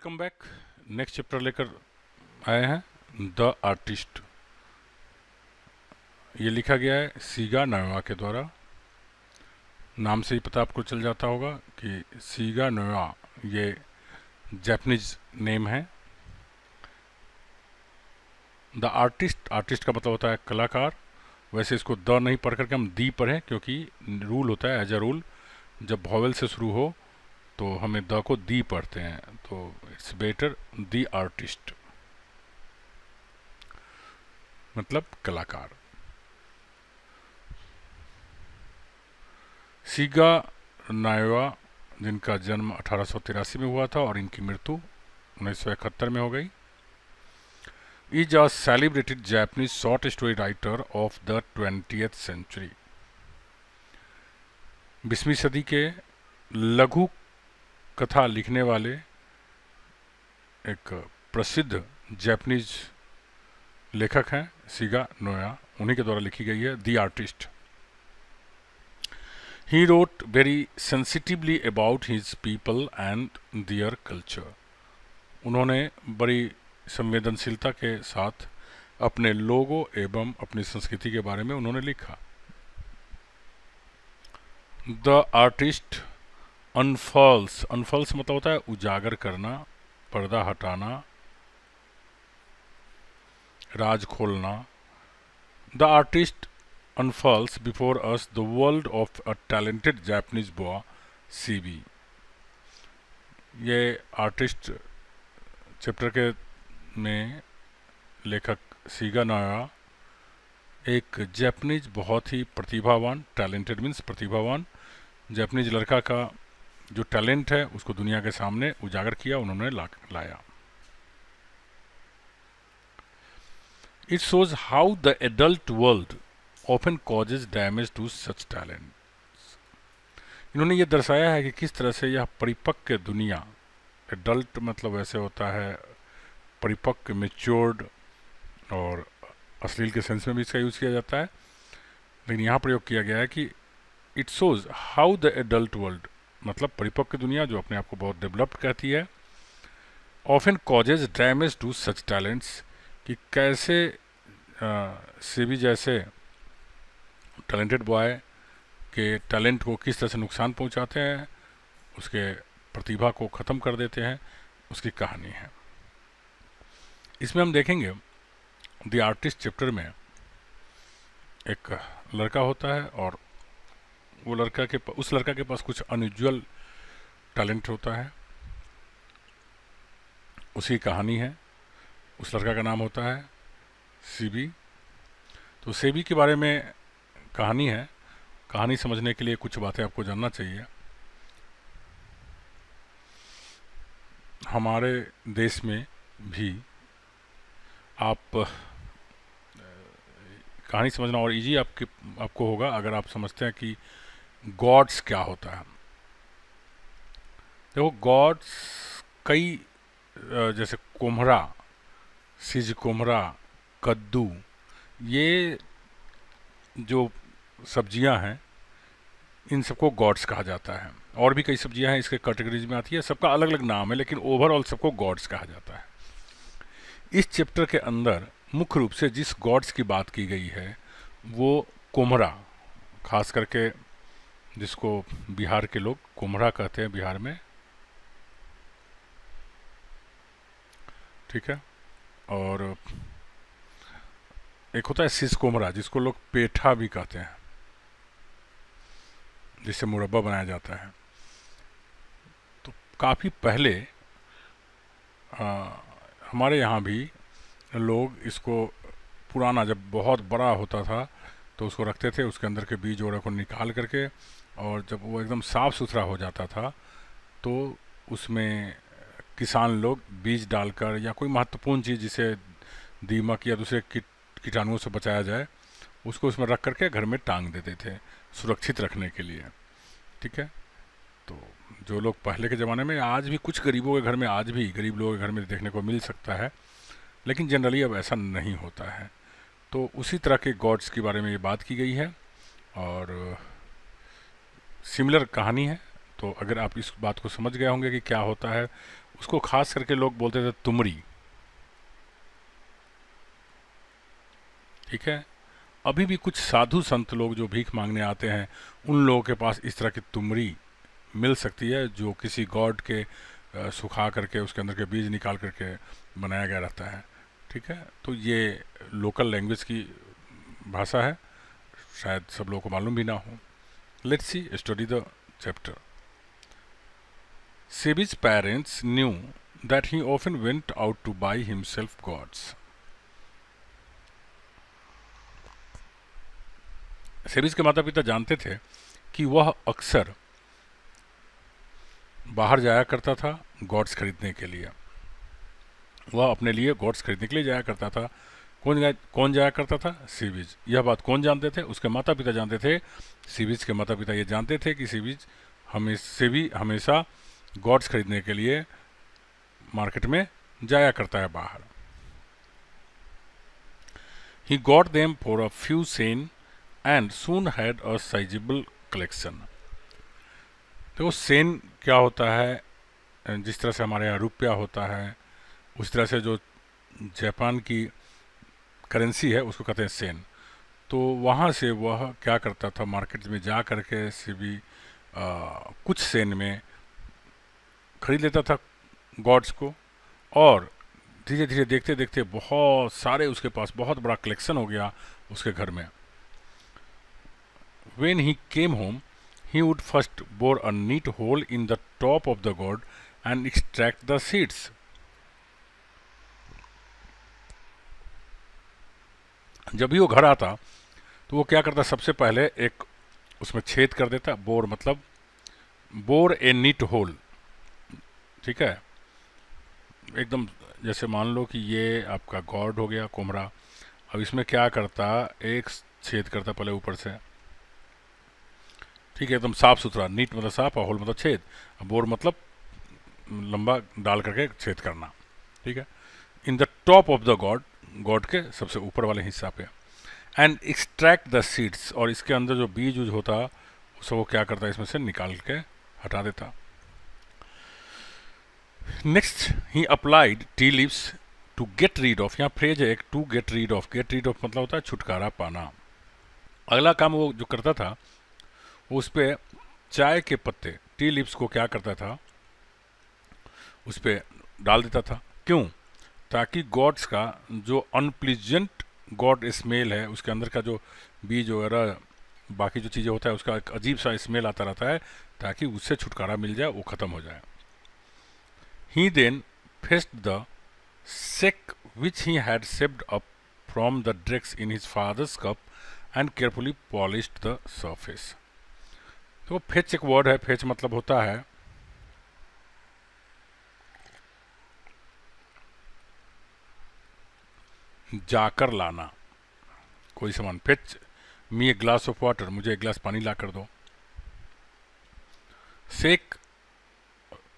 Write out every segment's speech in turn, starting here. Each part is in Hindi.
Welcome back. नेक्स्ट चैप्टर लेकर आए हैं द आर्टिस्ट। ये लिखा गया है सीगा नोवा के द्वारा। नाम से ही पता आपको चल जाता होगा कि सीगा नोवा ये जापानीज नेम है। द आर्टिस्ट, आर्टिस्ट का मतलब होता है कलाकार। वैसे इसको द नहीं पढ़ करके हम दी पढ़ें, क्योंकि रूल होता है, एज अ रूल जब वॉवेल से शुरू हो तो हमें द को दी पढ़ते हैं, तो इट्स बेटर दी आर्टिस्ट मतलब कलाकार। सीगा नायोवा जिनका जन्म 1883 में हुआ था और इनकी मृत्यु 1971 में हो गई, is a celebrated Japanese short story writer of the 20th century. 20वीं सदी के लघु कथा लिखने वाले एक प्रसिद्ध जापानीज लेखक हैं सीगा नोया। उन्हीं के द्वारा लिखी गई है the artist. He wrote very sensitively about his people and their culture. उन्होंने बड़ी संवेदनशीलता के साथ अपने लोगों एवं अपनी संस्कृति के बारे में उन्होंने लिखा। द आर्टिस्ट अनफॉल्स, अनफॉल्स मतलब होता है उजागर करना, पर्दा हटाना, राज खोलना। The artist unfolds before us the world of a talented Japanese boy Seibei. ये आर्टिस्ट चैप्टर के में लेखक सीगा नोया एक जापानीज बहुत ही प्रतिभावान, टैलेंटेड मीन्स प्रतिभावान जापानीज लड़का का जो टैलेंट है उसको दुनिया के सामने उजागर किया, उन्होंने लाया। It shows how the adult world often causes damage to such talent. इन्होंने ये दर्शाया है कि किस तरह से यह परिपक्व दुनिया, एडल्ट मतलब वैसे होता है परिपक्व, मेच्योर्ड, और अश्लील के सेंस में भी इसका यूज़ किया जाता है, लेकिन यहाँ प्रयोग किया गया है कि it shows how the adult world मतलब परिपक्व दुनिया जो अपने आप को बहुत डेवलप्ड कहती है, often causes damage to such talents, कि कैसे सीबी जैसे टैलेंटेड बॉय के टैलेंट को किस तरह से नुकसान पहुंचाते हैं, उसके प्रतिभा को ख़त्म कर देते हैं, उसकी कहानी है। इसमें हम देखेंगे द आर्टिस्ट चैप्टर में एक लड़का होता है और वो उस लड़का के पास कुछ अनयूजुअल टैलेंट होता है, उसकी कहानी है। उस लड़का का नाम होता है सीबी। तो सीबी के बारे में कहानी है। कहानी समझने के लिए कुछ बातें आपको जानना चाहिए। हमारे देश में भी आप कहानी समझना और इजी आपको होगा अगर आप समझते हैं कि गॉड्स क्या होता है। देखो, गॉड्स कई जैसे कोम्हरा, सिज कोम्हरा, कद्दू, ये जो सब्जियां हैं इन सबको गॉड्स कहा जाता है। और भी कई सब्जियां हैं इसके कैटेगरीज में आती है, सबका अलग अलग नाम है, लेकिन ओवरऑल सबको गॉड्स कहा जाता है। इस चैप्टर के अंदर मुख्य रूप से जिस गॉड्स की बात की गई है वो कोम्हरा, खास करके जिसको बिहार के लोग कोम्हरा कहते हैं बिहार में, ठीक है। और एक होता है सिस कोम्हरा जिसको लोग पेठा भी कहते हैं, जिससे मुरब्बा बनाया जाता है। तो काफ़ी पहले हमारे यहाँ भी लोग इसको पुराना जब बहुत बड़ा होता था तो उसको रखते थे, उसके अंदर के बीज वगैरह को निकाल करके, और जब वो एकदम साफ़ सुथरा हो जाता था तो उसमें किसान लोग बीज डालकर या कोई महत्वपूर्ण चीज़ जिसे दीमक या दूसरे कीटाणुओं से बचाया जाए उसको उसमें रख करके घर में टांग देते थे सुरक्षित रखने के लिए, ठीक है। तो जो लोग पहले के ज़माने में, आज भी कुछ गरीबों के घर में, आज भी गरीब लोगों के घर में देखने को मिल सकता है, लेकिन जनरली अब ऐसा नहीं होता है। तो उसी तरह के गॉड्स के बारे में ये बात की गई है और सिमिलर कहानी है। तो अगर आप इस बात को समझ गए होंगे कि क्या होता है उसको खास करके लोग बोलते थे तुमरी। ठीक है, अभी भी कुछ साधु संत लोग जो भीख मांगने आते हैं उन लोगों के पास इस तरह की तुमरी मिल सकती है, जो किसी गॉड के सुखा करके उसके अंदर के बीज निकाल करके बनाया गया रहता है। ठीक है, तो ये लोकल लैंग्वेज की भाषा है, शायद सब लोगों को मालूम भी ना हो। Let's see study the chapter. Seibei's parents knew that he often went out to buy himself gourds. Seibei's के माता पिता जानते थे कि वह अक्सर बाहर जाया करता था गॉड्स खरीदने के लिए। वह अपने लिए गॉड्स खरीदने के लिए जाया करता था। कौन जाया करता था? सीबीज। यह बात कौन जानते थे? उसके माता पिता जानते थे। सीबीज के माता पिता ये जानते थे कि सेबी हमेशा गॉड्स खरीदने के लिए मार्केट में जाया करता है बाहर। He got them for a few Sen and soon had a sizeable collection. तो सेन क्या होता है? जिस तरह से हमारे यहाँ रुपया होता है, उस तरह से जो जापान की करेंसी है उसको कहते हैं सेन। तो वहाँ से वह क्या करता था, मार्केट में जा करके सीबी कुछ सेन में खरीद लेता था गॉड्स को, और धीरे धीरे देखते देखते बहुत सारे उसके पास बहुत बड़ा कलेक्शन हो गया उसके घर में। When he came home, he would first bore a neat hole in the top of the gourd and extract the seeds. जब भी वो घर आता तो वो क्या करता, सबसे पहले एक उसमें छेद कर देता। बोर मतलब बोर ए नीट होल। ठीक है, एकदम जैसे मान लो कि ये आपका गॉर्ड हो गया कोमरा। अब इसमें क्या करता, एक छेद करता पहले ऊपर से। ठीक है, एकदम साफ सुथरा। नीट मतलब साफ और होल मतलब छेद। बोर मतलब लंबा डाल करके छेद करना। ठीक है, in the top of the God के सबसे ऊपर वाले हिस्सा पे। एंड एक्सट्रैक्ट द सीड्स, और इसके अंदर जो बीज उज होता उसको वो क्या करता, इसमें से निकाल के हटा देता। Next he applied tea leaves to get rid of. यहाँ फ्रेज है एक, to get rid of. Get rid of मतलब होता है छुटकारा पाना। अगला काम वो जो करता था, उस पर चाय के पत्ते, टी लीव्स को क्या करता था, उस पर डाल देता था। क्यों? ताकि गॉड्स का जो अनप्लीजेंट गॉड स्मेल है, उसके अंदर का जो बीज वगैरह बाकी जो चीज़ें होता है उसका एक अजीब सा स्मेल आता रहता है, ताकि उससे छुटकारा मिल जाए, वो ख़त्म हो जाए। He then faced the sake which he had saved up from the dregs in his father's cup and carefully polished the surface. तो फेच एक वर्ड है। फेच मतलब होता है जाकर लाना कोई सामान। Fetch me a glass of water, मुझे एक गिलास पानी ला कर दो। सेक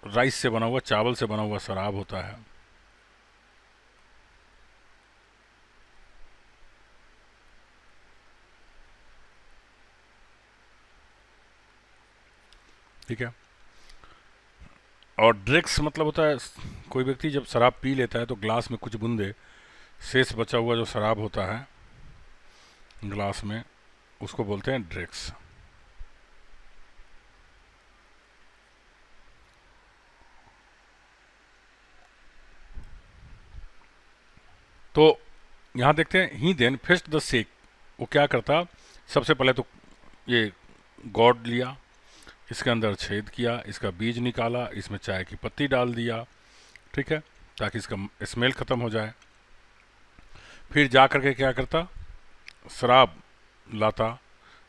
राइस से बना हुआ, चावल से बना हुआ शराब होता है। ठीक है, और ड्रिंक्स मतलब होता है कोई व्यक्ति जब शराब पी लेता है तो ग्लास में कुछ बूंदे शेष बचा हुआ जो शराब होता है ग्लास में, उसको बोलते हैं ड्रिंक्स। तो यहाँ देखते हैं ही देन फेस्ट द सेक। वो क्या करता, सबसे पहले तो ये गॉड लिया, इसके अंदर छेद किया, इसका बीज निकाला, इसमें चाय की पत्ती डाल दिया। ठीक है, ताकि इसका स्मेल ख़त्म हो जाए। फिर जा करके क्या करता, शराब लाता।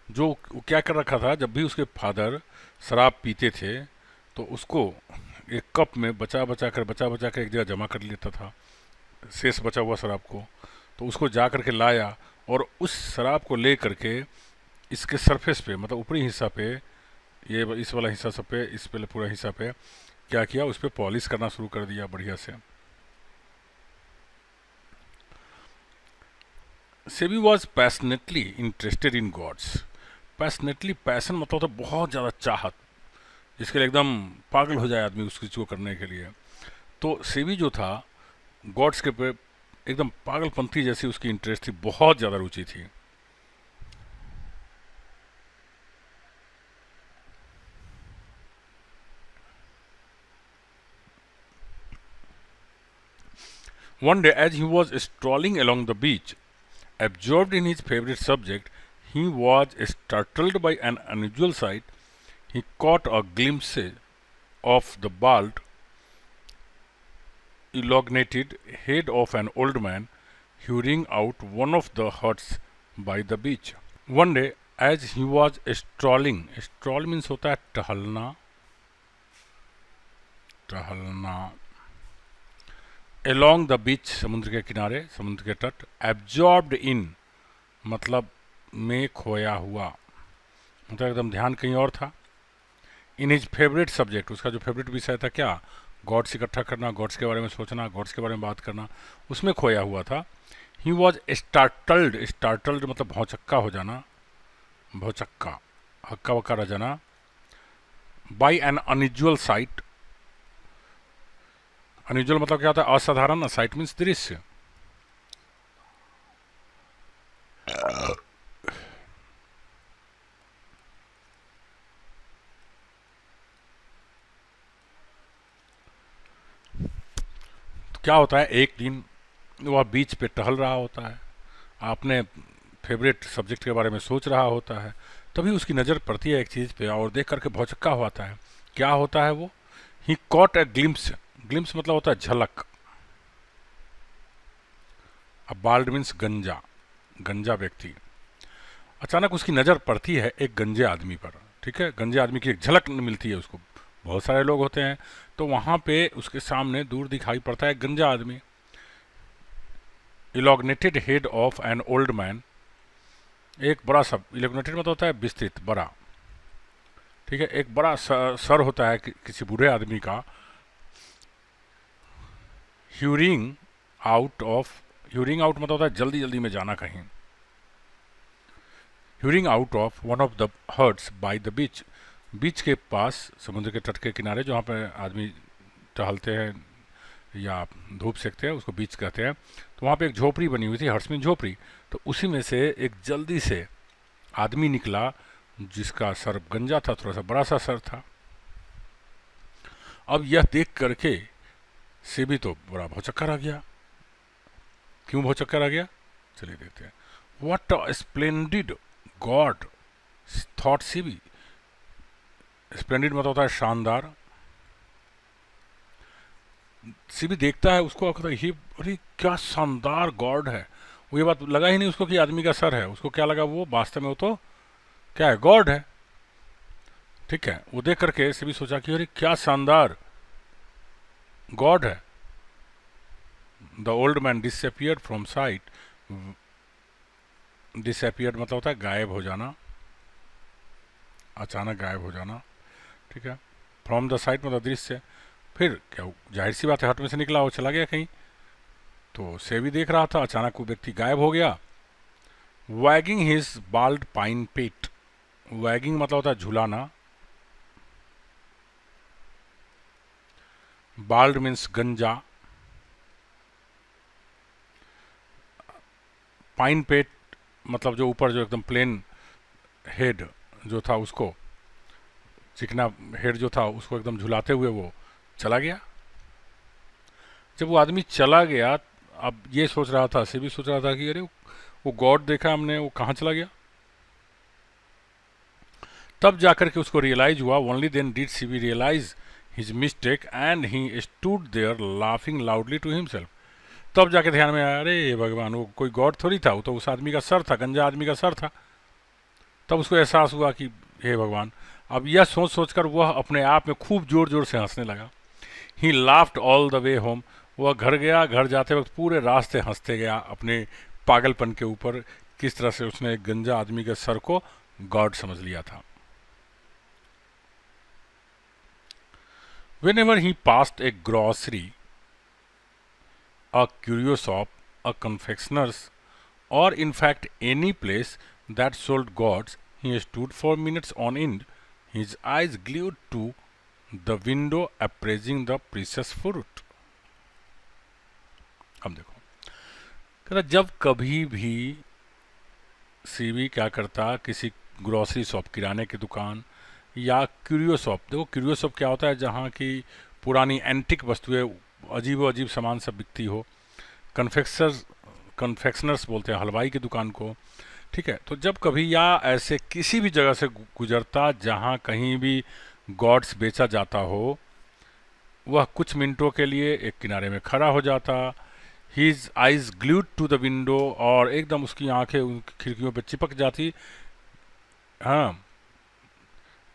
जो क्या कर रखा था, जब भी उसके फादर शराब पीते थे तो उसको एक कप में बचा बचा कर एक जगह जमा कर लेता था, शेष बचा हुआ शराब को। तो उसको जा करके लाया और उस शराब को ले करके इसके सरफेस पे, मतलब ऊपरी हिस्सा पे, ये इस वाला हिस्सा सब पे, इस पे पूरा हिस्सा पे क्या किया, उस पर पॉलिश करना शुरू कर दिया बढ़िया से। Seibei was passionately interested in gourds. Passionately, passion मतलब होता है बहुत ज़्यादा चाहत, जिसके लिए एकदम पागल हो जाए आदमी उस चीज़ को करने के लिए। तो सेवी जो था गॉड्स के पे एकदम पागलपंथी जैसी उसकी इंटरेस्ट थी, बहुत ज़्यादा रुचि थी। One day, as he was strolling along the beach, absorbed in his favorite subject, he was startled by an unusual sight. He caught a glimpse of the bald, elongated head of an old man hewing out one of the huts by the beach. One day, as he was strolling, stroll means होता है टहलना, टहलना, along the beach समुद्र के किनारे, समुद्र के तट, absorbed in मतलब में खोया हुआ, मतलब एकदम ध्यान कहीं और था। इन हिज फेवरेट सब्जेक्ट, उसका जो फेवरेट विषय था क्या, गॉड्स इकट्ठा करना, गॉड्स के बारे में सोचना, गॉड्स के बारे में बात करना, उसमें खोया हुआ था। ही वॉज स्टार्टल्ड, स्टार्टल्ड मतलब भौचक्का हो जाना, भौचक्का, हक्का वक्का रह जाना, by N unusual site. Unusual मतलब क्या होता है, असाधारण, साइट मीन्स दृश्य। क्या होता है, एक दिन वह बीच पे टहल रहा होता है, आपने फेवरेट सब्जेक्ट के बारे में सोच रहा होता है, तभी उसकी नज़र पड़ती है एक चीज़ पे और देख करके भौचक्का होता है। क्या होता है वो, ही कॉट ए ग्लिम्स, ग्लिम्स मतलब होता है झलक। अब बाल्ड मीन्स गंजा, गंजा व्यक्ति। अचानक उसकी नज़र पड़ती है एक गंजे आदमी पर, ठीक है, गंजे आदमी की एक झलक मिलती है उसको, बहुत सारे लोग होते हैं, तो वहाँ पे उसके सामने दूर दिखाई पड़ता है गंजा आदमी। Elongated head of an old man, एक बड़ा सा, इलॉग्नेटेड मतलब होता है विस्तृत, बड़ा, ठीक है, एक बड़ा सर होता है किसी बूढ़े आदमी का। Hurrying out of, hurrying out मतलब होता है जल्दी जल्दी में जाना कहीं। Hurrying out of one of the huts by the beach, beach के पास, समुद्र के तट के किनारे जहाँ पे आदमी टहलते हैं या धूप सेकते हैं, उसको बीच कहते हैं। तो वहाँ पे एक झोपड़ी बनी हुई थी, हर्ट्स में झोपड़ी, तो उसी में से एक जल्दी से आदमी निकला जिसका सर गंजा था, थोड़ा सा बड़ा सा सर था। अब यह देख करके से भी तो बड़ा भौचक्का रह गया। क्यों भौचक्का रह गया, चलिए देखते हैं। What a splendid gourd thought Seibei, splendid मतलब होता है शानदार। सी भी देखता है उसको, ये अरे क्या शानदार गॉड है। वो ये बात लगा ही नहीं उसको कि आदमी का सर है, उसको क्या लगा, वो वास्तव में वो तो क्या है, गॉड है, ठीक है। वो देख करके से भी सोचा कि अरे क्या शानदार गॉड है। The old man disappeared from site, disappeared मतलब होता है गायब हो जाना, अचानक गायब हो जाना, ठीक है। फ्रॉम द साइट मतलब दृश्य। फिर क्या, जाहिर सी बात है, हट में से निकला, वो चला गया कहीं, तो से भी देख रहा था, अचानक वो व्यक्ति गायब हो गया। वैगिंग हिज बाल्ड पाइन पेट, वैगिंग मतलब होता है झुलाना, बाल्ड मीन्स गंजा, पाइन पेट मतलब जो ऊपर जो एकदम प्लेन हेड जो था, उसको चिकना हेड जो था उसको एकदम झुलाते हुए वो चला गया। जब वो आदमी चला गया, अब ये सोच रहा था, से भी सोच रहा था कि अरे वो गॉड देखा हमने, वो कहाँ चला गया। तब जाकर के उसको रियलाइज हुआ, only then did Seibei realize his mistake and he stood there laughing loudly to himself. तब जाके ध्यान में आया, अरे भगवान, वो कोई गॉड थोड़ी था, वो तो उस आदमी का सर था, गंजा आदमी का सर था। तब उसको एहसास हुआ कि हे भगवान। अब यह सोच सोचकर वह अपने आप में खूब जोर जोर से हंसने लगा। ही laughed all the way home, वह घर गया, घर जाते वक्त पूरे रास्ते हंसते गया अपने पागलपन के ऊपर, किस तरह से उसने एक गंजा आदमी के सर को गॉड समझ लिया था। Whenever he passed a grocery, a curio shop, a confectioner's, or in fact any place that sold gods, he stood for minutes on end, his eyes glued to the window appraising the precious fruit. अब देखो, कहता जब कभी भी सीबी क्या करता, किसी ग्रोसरी शॉप, किराने की दुकान या क्यूरियो शॉप, देखो क्यूरियो शॉप क्या होता है, जहाँ की पुरानी एंटिक वस्तुएं, अजीब व अजीब सामान सब बिकती हो। कन्फेक्शनर्स बोलते हैं हलवाई की दुकान को, ठीक है। तो जब कभी या ऐसे किसी भी जगह से गुजरता जहाँ कहीं भी गॉड्स बेचा जाता हो, वह कुछ मिनटों के लिए एक किनारे में खड़ा हो जाता, his eyes glued to the window, और एकदम उसकी आंखें उनकी खिड़कियों पर चिपक जाती, हाँ,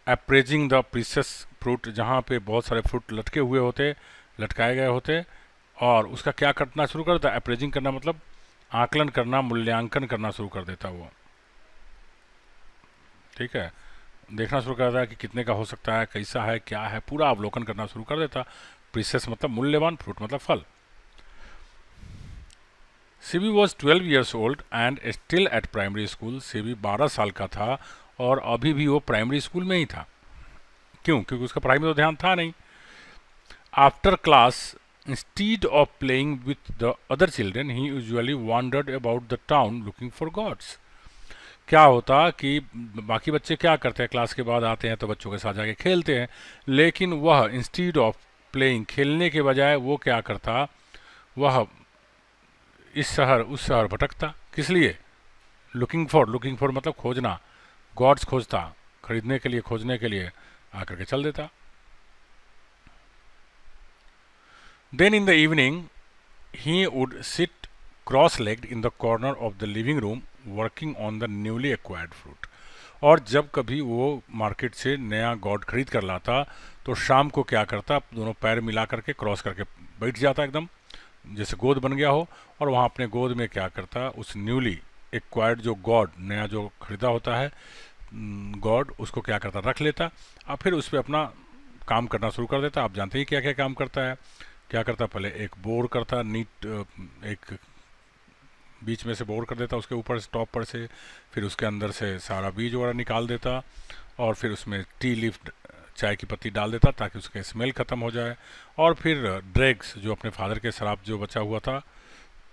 अप्रेजिंग द प्रीशियस फ्रूट, जहाँ पे बहुत सारे फ्रूट लटके हुए होते, लटकाए गए होते, और उसका क्या करना शुरू कर देता, अप्रेजिंग करना मतलब आकलन करना, मूल्यांकन करना शुरू कर देता वो, ठीक है। देखना शुरू कर देता है कि कितने का हो सकता है, कैसा है, क्या है, पूरा अवलोकन करना शुरू कर देता। प्रीशियस मतलब मूल्यवान, फ्रूट मतलब फल। CB was 12 years old and still at primary school. CB 12 साल का था और अभी भी वो प्राइमरी स्कूल में ही था। क्यों? क्योंकि उसका पढ़ाई में तो ध्यान था नहीं। After class, instead of playing with the other children, he usually wandered about the town looking for gourds. क्या होता कि बाकी बच्चे क्या करते हैं, क्लास के बाद आते हैं तो बच्चों के साथ जाके खेलते हैं, लेकिन वह इंस्टीड ऑफ प्लेइंग, खेलने के बजाय वो क्या करता, वह इस शहर उस शहर भटकता। किस लिए? लुकिंग फॉर मतलब खोजना, गॉड्स खोजता, खरीदने के लिए, खोजने के लिए आकर के चल देता। Then in the evening he would sit cross-legged in the corner of the living room working on the newly acquired fruit. और जब कभी वो मार्केट से नया गॉड खरीद कर लाता तो शाम को क्या करता, दोनों पैर मिला करके क्रॉस करके बैठ जाता, एकदम जैसे गोद बन गया हो, और वहाँ अपने गोद में क्या करता, उस न्यूली एक्वायर्ड जो गॉड, नया जो खरीदा होता है गॉड, उसको क्या करता, रख लेता, और फिर उस पर अपना काम करना शुरू कर देता। आप जानते ही क्या क्या काम करता है। क्या करता, पहले एक बोर करता, नीट एक बीच में से बोर कर देता, उसके ऊपर से, टॉप पर से, फिर उसके अंदर से सारा बीज वगैरह निकाल देता, और फिर उसमें टी लीफ, चाय की पत्ती डाल देता ताकि उसके स्मेल ख़त्म हो जाए, और फिर ड्रैग्स, जो अपने फादर के शराब जो बचा हुआ था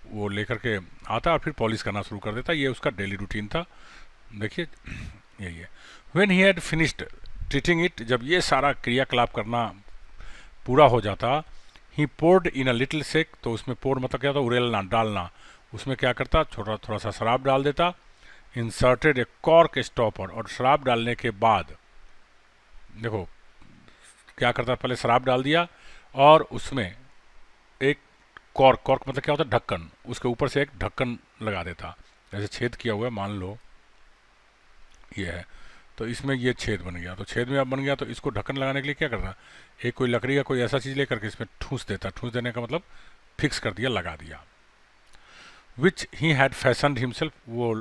वो लेकर के आता और फिर पॉलिश करना शुरू कर देता। ये उसका डेली रूटीन था। देखिए यही है। When he had finished treating it, जब ये सारा क्रियाकलाप करना पूरा हो जाता, he poured in a little sake, तो उसमें पोर्ड मतलब क्या होता, उड़ेलना, डालना, उसमें क्या करता, थोड़ा सा शराब डाल देता, इंसर्टेड ए कॉर्क स्टॉपर, और शराब डालने के बाद देखो क्या करता, पहले शराब डाल दिया और उसमें एक कॉर्क मतलब क्या होता है, ढक्कन, उसके ऊपर से एक ढक्कन लगा देता, जैसे छेद किया हुआ है, मान लो ये है, तो इसमें ये छेद बन गया, तो छेद में अब बन गया, तो इसको ढक्कन लगाने के लिए क्या करता, एक कोई लकड़ी या कोई ऐसा चीज़ लेकर के इसमें ठूस देता। ठूस देने का मतलब फिक्स कर दिया, लगा दिया। विच ही हैड फैशनड हिमसेल्फ, वो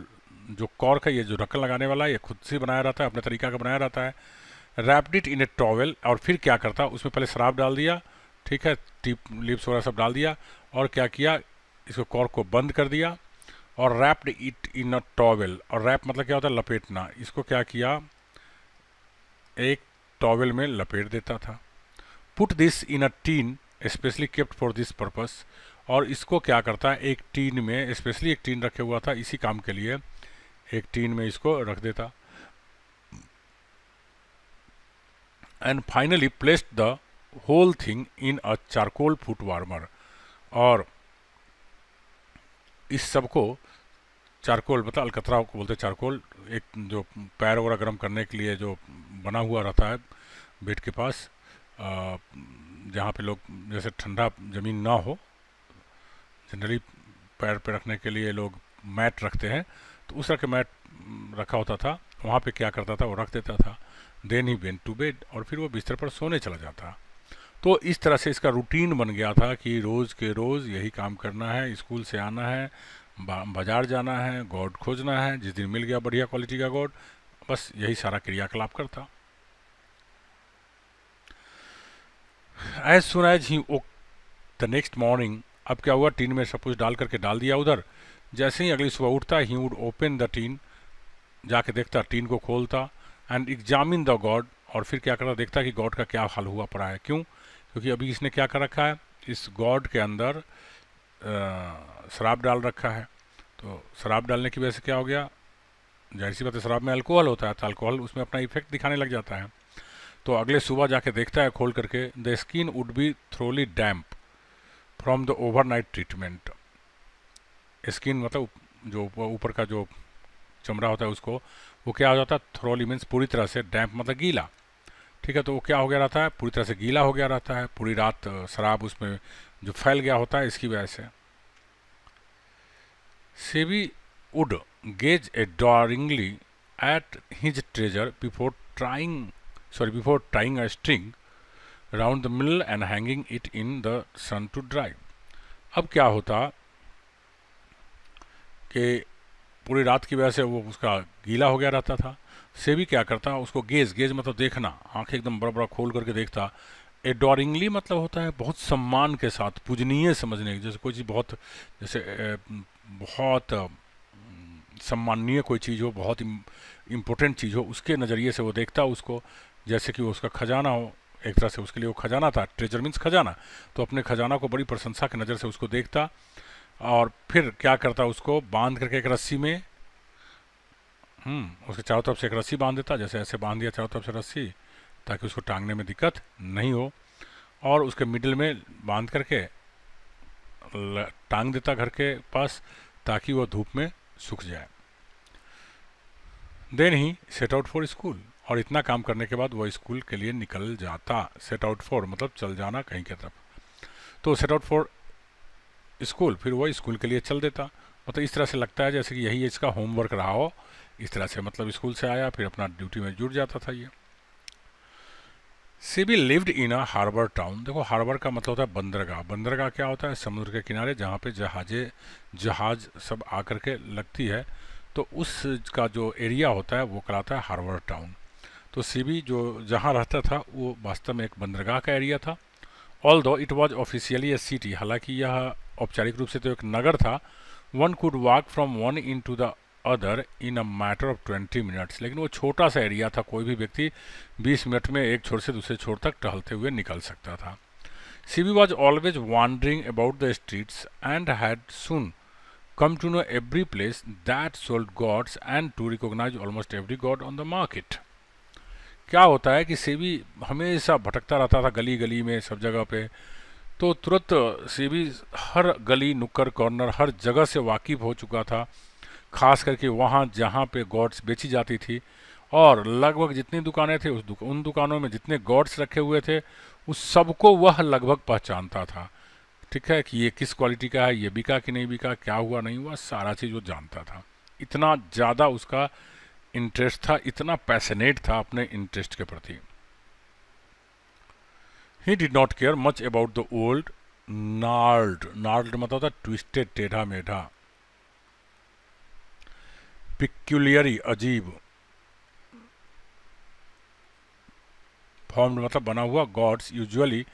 जो कॉर्क है, ये जो ढक्कन लगाने वाला है, ये खुद से बनाया रहता है, अपने तरीका का बनाया रहता है। Wrapped it in A towel, और फिर क्या करता, उसमें पहले शराब डाल दिया, ठीक है, टिप लिप्स वगैरह सब डाल दिया, और क्या किया, इसको कॉर्क को बंद कर दिया, और wrapped it in a towel, और रैप मतलब क्या होता है, लपेटना, इसको क्या किया, एक टॉवेल में लपेट देता था। Put this in a tin specially kept for this purpose, और इसको क्या करता है, एक टीन में, स्पेशली एक टीन रखे हुआ था इसी काम के लिए, एक टीन में इसको रख देता। And finally placed the whole thing in a charcoal foot warmer, और इस सब को, चारकोल मतलब अलकतरा को बोलते हैं, चारकोल एक जो पैर वगैरह गर्म करने के लिए जो बना हुआ रहता है बेड के पास, जहाँ पे लोग जैसे ठंडा ज़मीन ना हो, जनरली पैर पे रखने के लिए लोग मैट रखते हैं, तो उस तरह के मैट रखा होता था, वहाँ पे क्या करता था, वो रख देता था। Then he went to bed, और फिर वो बिस्तर पर सोने चला जाता। तो इस तरह से इसका रूटीन बन गया था कि रोज़ के रोज़ यही काम करना है, स्कूल से आना है, बाज़ार जाना है, गॉड खोजना है, जिस दिन मिल गया बढ़िया क्वालिटी का गॉड, बस यही सारा क्रियाकलाप करता। As soon as he woke the next morning, अब क्या हुआ, टीन में सब कुछ डाल करके डाल दिया उधर, जैसे ही अगली सुबह उठता, he would open the tin, जाके देखता, टीन को खोलता, एंड एग्जामिन द गॉड, और फिर क्या करता, देखता कि गॉड का क्या हाल हुआ पड़ा है। क्यों? क्योंकि अभी इसने क्या कर रखा है, इस गॉड के अंदर शराब डाल रखा है। तो शराब डालने की वजह से क्या हो गया, जाहिर सी बात है शराब में अल्कोहल होता है, तो अल्कोहल उसमें अपना इफेक्ट दिखाने लग जाता है। तो अगले सुबह जाके देखता है खोल करके, the skin would be thoroughly damp from the overnight treatment. Skin मतलब जो ऊपर का जो चमड़ा होता है उसको, वो क्या हो जाता है, थ्रोली मीन्स पूरी तरह से, डैम्प मतलब गीला। ठीक है, तो वो क्या हो गया रहता है, पूरी तरह से गीला हो गया रहता है, पूरी रात शराब उसमें जो फैल गया होता है इसकी वजह से। SEBI would gauge adoringly at his treasure before tying a string round the middle and hanging it in the sun to dry। अब क्या होता कि पूरी रात की वजह से वो उसका गीला हो गया रहता था। सेबी क्या करता, उसको गेज, गेज मतलब देखना, आंखें एकदम बड़ा बड़ा खोल करके देखता। एडोरिंगली मतलब होता है बहुत सम्मान के साथ, पूजनीय समझने की, जैसे कोई चीज़ बहुत, जैसे बहुत सम्माननीय कोई चीज़ हो, बहुत इम्पोर्टेंट चीज़ हो, उसके नज़रिए से वो देखता उसको, जैसे कि वो उसका खजाना हो। एक तरह से उसके लिए वो खजाना था, ट्रेजर मीन्स खजाना, तो अपने खजाना को बड़ी प्रशंसा की नज़र से उसको देखता। और फिर क्या करता, उसको बांध करके एक रस्सी में, उसके चारों तरफ से एक रस्सी बांध देता, जैसे ऐसे बांध दिया चारों तरफ से रस्सी, ताकि उसको टांगने में दिक्कत नहीं हो, और उसके मिडिल में बांध करके टांग देता घर के पास, ताकि वो धूप में सूख जाए। Then he set out for school, और इतना काम करने के बाद वो स्कूल के लिए निकल जाता। सेट आउट फॉर मतलब चल जाना कहीं की तरफ, तो सेट आउट फॉर स्कूल, फिर वो स्कूल के लिए चल देता। मतलब इस तरह से लगता है जैसे कि यही इसका होमवर्क रहा हो, इस तरह से, मतलब स्कूल से आया फिर अपना ड्यूटी में जुट जाता था ये। Seabie lived in a harbour town. देखो हार्बर का मतलब होता है बंदरगाह। बंदरगाह क्या होता है, समुद्र के किनारे जहाँ पे जहाज सब आकर के लगती है, तो उसका जो एरिया होता है वो कहलाता है हार्बर टाउन। तो सीबी जो जहाँ रहता था वो वास्तव में एक बंदरगाह का एरिया था। Although it was officially a city, हालांकि यह औपचारिक रूप से तो एक नगर था। One could walk from one end to the other in a matter of 20 minutes, लेकिन वो छोटा सा एरिया था, कोई भी व्यक्ति 20 मिनट में एक छोर से दूसरे छोर तक टहलते हुए निकल सकता था। Seabie was always wandering about the streets and had soon come to know every place that sold gods and to recognize almost every god on the market। क्या होता है कि सेबी हमेशा भटकता रहता था गली गली में, सब जगह पे, तो तुरंत सेबी हर गली नुक्कड़ कॉर्नर हर जगह से वाकिफ हो चुका था, खास करके वहाँ जहाँ पे गॉड्स बेची जाती थी, और लगभग जितनी दुकानें थे उन दुकानों में जितने गॉड्स रखे हुए थे उस सबको वह लगभग पहचानता था। ठीक है, कि ये किस क्वालिटी का है, ये बिका कि नहीं बिका, क्या हुआ नहीं हुआ, सारा चीज़ वो जानता था। इतना ज़्यादा उसका इंटरेस्ट था, इतना पैशनेट था अपने इंटरेस्ट के प्रति। He did not care much about the old gnarled. Gnarled मतलब होता ट्विस्टेड, टेढ़ा मेढ़ा, पिक्यूलियरी अजीब, फॉर्म्ड मतलब बना हुआ, gourds usually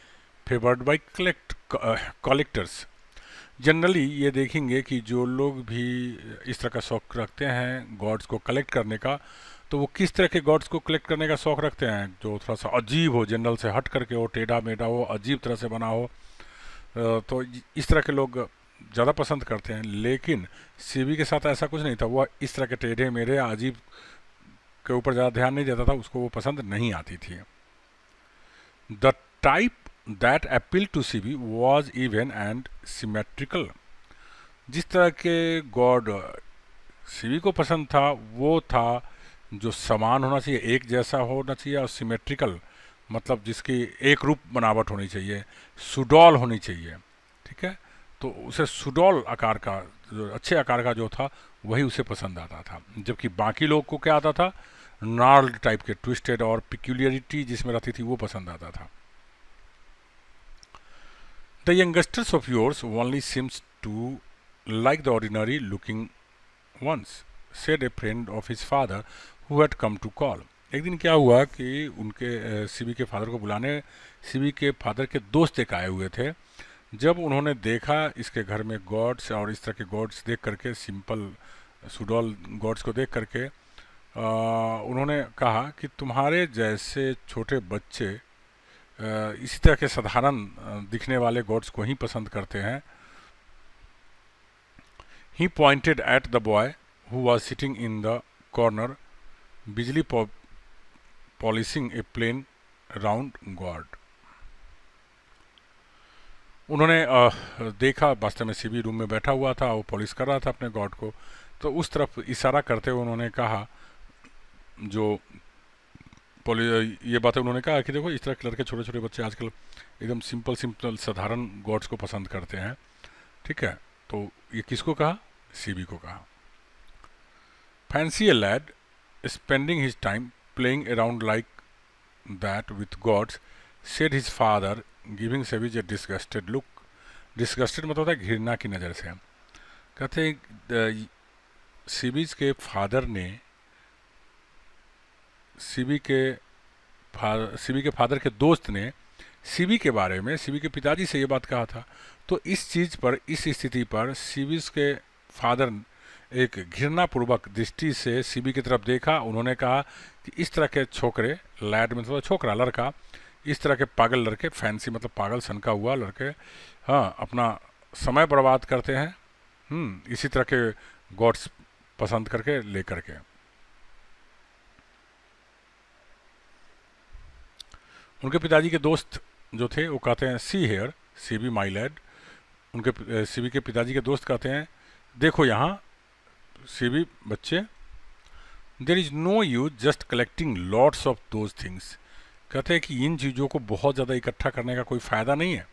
favoured by collectors. Generally ये देखेंगे कि जो लोग भी इस तरह का शौक रखते हैं गॉड्स को कलेक्ट करने का, तो वो किस तरह के गॉड्स को कलेक्ट करने का शौक रखते हैं, जो थोड़ा सा अजीब हो, जनरल से हट करके हो, टेढ़ा मेढ़ा हो, अजीब तरह से बना हो, तो इस तरह के लोग ज़्यादा पसंद करते हैं। लेकिन सीबी के साथ ऐसा कुछ नहीं था, वो इस तरह के टेढ़े मेढ़े अजीब के ऊपर ज़्यादा ध्यान नहीं देता था, उसको वो पसंद नहीं आती थी। The type that appealed to CB was even and symmetrical। जिस तरह के गॉड सीबी को पसंद था वो था जो समान होना चाहिए, एक जैसा होना चाहिए, और सिमेट्रिकल मतलब जिसकी एक रूप बनावट होनी चाहिए, सुडॉल होनी चाहिए। ठीक है, तो उसे सुडॉल आकार का, जो अच्छे आकार का जो था वही उसे पसंद आता था, जबकि बाकी लोग को क्या आता था, नार्ड टाइप के, ट्विस्टेड और पिक्यूलियरिटी जिसमें रहती थी वो पसंद आता था। The youngsters of yours only seems to like the ordinary looking ones, said a friend of his father who had come to call। एक दिन क्या हुआ कि उनके सीबी के फादर को बुलाने सीबी के फादर के दोस्त एक आए हुए थे। जब उन्होंने देखा इसके घर में गॉड्स और इस तरह के गॉड्स देख करके, सिंपल सुडॉल गॉड्स को देख करके, उन्होंने कहा कि तुम्हारे जैसे छोटे बच्चे इसी तरह के साधारण दिखने वाले गॉड्स को ही पसंद करते हैं, He pointed at the boy who was sitting in the corner, busily polishing a plain round gourd. उन्होंने देखा वास्तव में सीबी रूम में बैठा हुआ था, वो पॉलिश कर रहा था अपने गॉड को, तो उस तरफ इशारा करते हुए उन्होंने कहा, जो ये बातें उन्होंने कहा कि देखो इस तरह के लड़के, छोटे छोटे बच्चे आजकल एकदम सिंपल साधारण गॉड्स को पसंद करते हैं, ठीक है। तो ये किसको कहा? सीबी को कहा। Fancy a lad spending his time playing around like that with gourds, said his father, giving Seabie a disgusted look. Disgusted मतलब होता है घृणा की नज़र से। कहते हैं सीबीज के फादर ने सीबी के फादर के दोस्त ने सीबी के बारे में सीबी के पिताजी से ये बात कहा था। तो इस चीज़ पर, इस स्थिति पर सीबीज के फादर एक घृणापूर्वक दृष्टि से सीबी की तरफ देखा। उन्होंने कहा कि इस तरह के छोकरे, लैड मतलब छोकरा, लड़का, इस तरह के पागल लड़के, फैंसी मतलब पागल सनका हुआ लड़के, हाँ, अपना समय बर्बाद करते हैं इसी तरह के गॉड्स पसंद करके लेकर के। उनके पिताजी के दोस्त जो थे वो कहते हैं, see here CB my lead. उनके सीबी के पिताजी के दोस्त कहते हैं, देखो यहाँ सीबी बच्चे, there is no use just collecting lots of those things. कहते हैं कि इन चीज़ों को बहुत ज़्यादा इकट्ठा करने का कोई फ़ायदा नहीं है।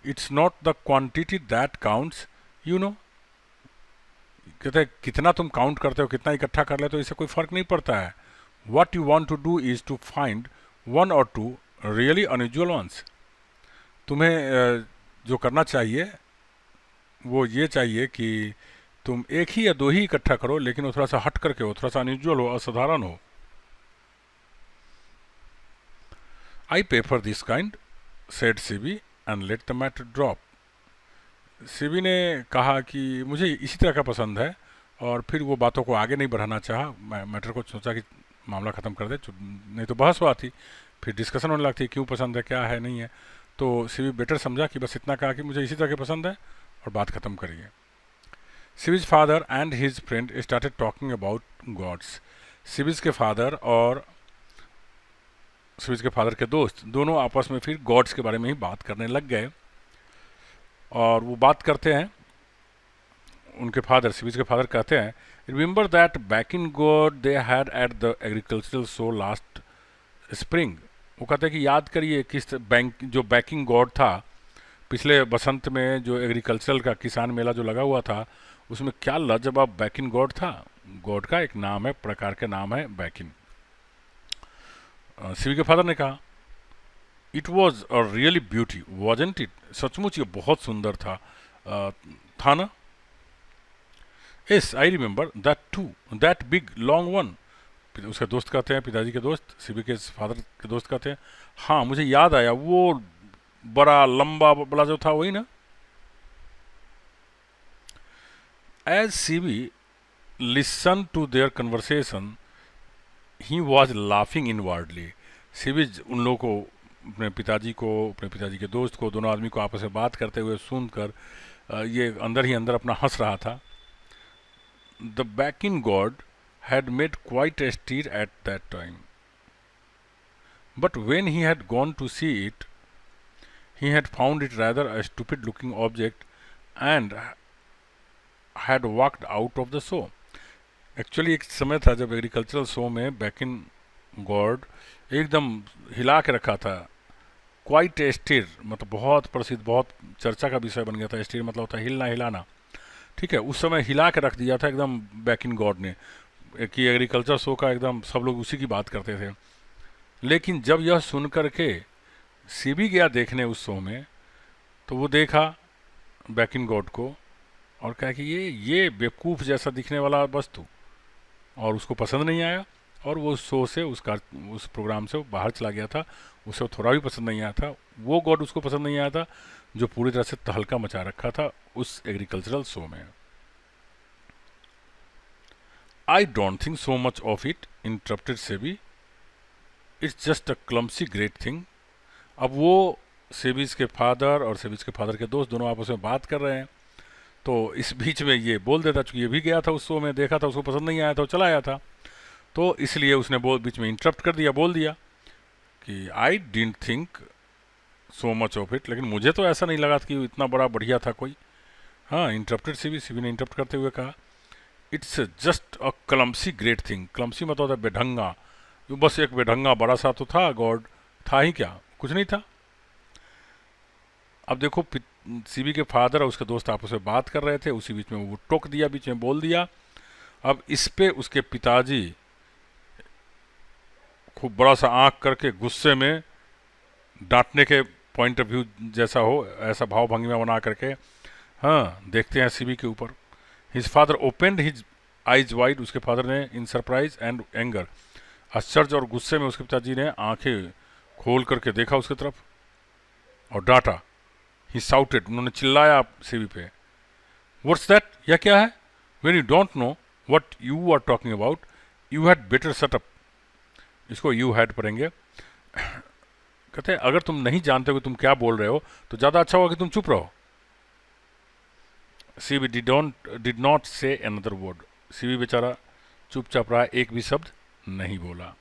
It's not the quantity that counts, you know. कहते हैं कितना तुम काउंट करते हो, कितना इकट्ठा कर लेते हो, इससे कोई फ़र्क नहीं पड़ता है। What you want to do is to find one or two really unusual ones. तुम्हें जो करना चाहिए वो ये चाहिए कि तुम एक ही या दो ही इकट्ठा करो, लेकिन वो थोड़ा सा हट करके हो, थोड़ा सा अनयूजुअल हो, असाधारण हो। I prefer this kind, said CB, and let the matter drop. CB ने कहा कि मुझे इसी तरह का पसंद है, और फिर वो बातों को आगे नहीं बढ़ाना चाहा, मैटर को सोचा कि मामला ख़त्म कर दे, नहीं तो बहस हुआ थी, फिर डिस्कशन होने लगती क्यों पसंद है, क्या है, नहीं है। तो सीबी बेटर समझा कि बस इतना कहा कि मुझे इसी तरह के पसंद है और बात ख़त्म करिए। Seibei's father and his friend started talking about gourds. Seibei's के फादर और सीबीज के फादर के दोस्त दोनों आपस में फिर गॉड्स के बारे में ही बात करने लग गए। और वो बात करते हैं, उनके फादर, सीबीज के फादर कहते हैं, remember that banking God they had at the agricultural show last spring. वो कहते हैं कि याद करिए किस जो बैकिंग गॉड था पिछले बसंत में, जो एग्रीकल्चरल का किसान मेला जो लगा हुआ था, उसमें क्या लाजवाब बैकिंग गॉड था। गॉड का एक नाम है, प्रकार के नाम है बैकिन। सीबी के फादर ने कहा, it was a really beauty wasn't it. सचमुच ये बहुत सुंदर था, था ना। Yes I remember that too, that big long one. उसके दोस्त कहते हैं, पिताजी के दोस्त, सीबी के फादर के दोस्त कहते हैं, हाँ मुझे याद आया, वो बड़ा लंबा बड़ा जो था वही ना। As Seabie listen to their conversation he was laughing inwardly. Seabie उन लोगों को, अपने पिताजी को, अपने पिताजी के दोस्त को, दोनों आदमी को आपस में बात करते हुए सुनकर ये अंदर ही अंदर अपना हंस रहा था। The banking God had made quite a stir at that time. But when he had gone to see it, he had found it rather a stupid-looking object and had walked out of the show. Actually एक समय था जब एग्रीकल्चरल शो में बैकिन गॉड एकदम हिला के रखा था। क्वाइट ए स्टिर मतलब बहुत प्रसिद्ध, बहुत चर्चा का विषय बन गया था। स्टिर मतलब होता है हिलना, हिलाना, ठीक है। उस समय हिला के रख दिया था एकदम बैकिन गॉड ने, कि एग्रीकल्चर शो का एकदम सब लोग उसी की बात करते थे। लेकिन जब यह सुन कर के सीबी गया देखने उस शो में, तो वो देखा बैकिन गॉड को और कहा कि ये बेवकूफ़ जैसा दिखने वाला वस्तु, और उसको पसंद नहीं आया, और वो शो से, उस प्रोग्राम से वो बाहर चला गया था। उसे थोड़ा भी पसंद नहीं आया था, वो गॉड उसको पसंद नहीं आया था जो पूरी तरह से तहलका मचा रखा था उस एग्रीकल्चरल शो में। I don't think so much of it, interrupted SEBI. It's just a clumsy great thing. अब वो सेबीज के फादर और सेबीज के फादर के दोस्त दोनों आपस में बात कर रहे हैं, तो इस बीच में ये बोल देता, चूंकि ये भी गया था उस शो में, देखा था, उसको पसंद नहीं आया था, वो चला आया था, तो इसलिए उसने बीच में इंटरप्ट कर दिया, बोल दिया कि I didn't think so much of it, लेकिन मुझे तो ऐसा नहीं लगा कि इतना बड़ा बढ़िया था कोई। हाँ, इंटरप्टेड सीबी ने इंटरप्ट करते हुए कहा, it's just a clumsy great thing. Clumsy मतलब होता है बेढंगा, वो बस एक बेढंगा बड़ा सा तो था, गॉड था ही क्या, कुछ नहीं था। अब देखो, सीबी के फादर और उसके दोस्त आपस में बात कर रहे थे, उसी बीच में वो टोक दिया, बीच में बोल दिया। अब इस पे उसके पिताजी खूब बड़ा सा आंख करके गुस्से में, डांटने के पॉइंट ऑफ व्यू जैसा हो, ऐसा भाव भंगिमा बना करके हाँ देखते हैं सीबी के ऊपर। His father opened his eyes wide, उसके फादर ने इन सरप्राइज एंड एंगर, आश्चर्य और गुस्से में उसके पिताजी ने आंखें खोल करके देखा उसकी तरफ और डांटा। ही साउटेड, उन्होंने चिल्लाया सीबी पे, व्हाट्स दैट, यह क्या है, when you don't know what you are talking about, you had better shut up. इसको यू हैड पढ़ेंगे। कहते हैं अगर तुम नहीं जानते हो कि तुम क्या बोल रहे हो तो ज़्यादा अच्छा होगा कि तुम चुप रहो। सीबी डिड नॉट से अनदर वर्ड, सीबी बेचारा चुपचाप रहा, एक भी शब्द नहीं बोला।